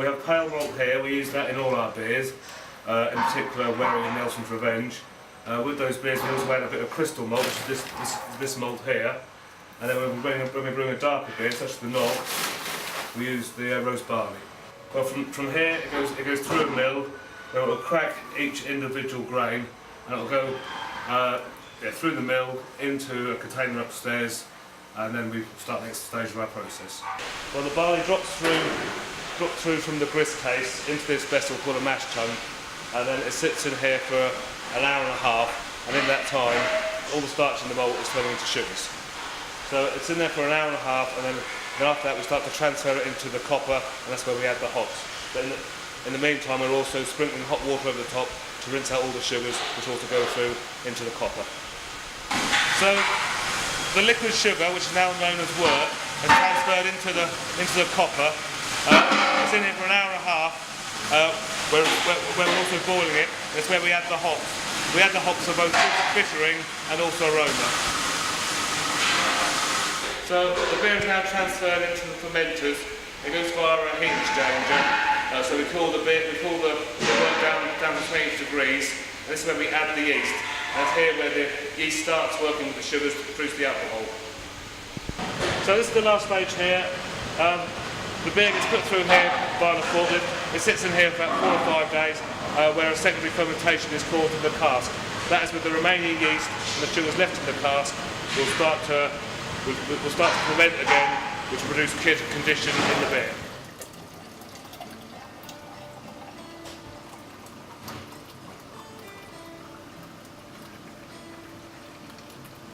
We have pale malt here. We use that in all our beers, in particular Wherry and Nelson's Revenge. With those beers we also add a bit of crystal malt, which is this malt here. And then when we bring a darker beer, such as the Nog, we use the roast barley. Well, from here it goes through a mill, where it will crack each individual grain, and it will go through the mill into a container upstairs, and then we start the next stage of our process. Well, the barley drops through from the grist case into this vessel called a mash tun, and then it sits in here for an hour and a half, and in that time all the starch in the malt is turning into sugars. So it's in there for an hour and a half, and then after that we start to transfer it into the copper, and that's where we add the hops. But in the meantime we're also sprinkling hot water over the top to rinse out all the sugars, which also go through into the copper. So the liquid sugar, which is now known as wort, is transferred into the copper. It's in here for an hour and a half, where we're also boiling it. It's where we add the hops. We add the hops for both bittering and also aroma. So the beer is now transferred into the fermenters. It goes via a heat exchanger. So we cool the wort down to 20 degrees. And this is where we add the yeast. And it's here where the yeast starts working with the sugars to produce the alcohol. So this is the last stage here. The beer gets put through here via the forklift. It sits in here for about 4 or 5 days, where a secondary fermentation is caused in the cask. That is, with the remaining yeast and the sugars left in the cask, will start to ferment again, which will produce condition in the beer.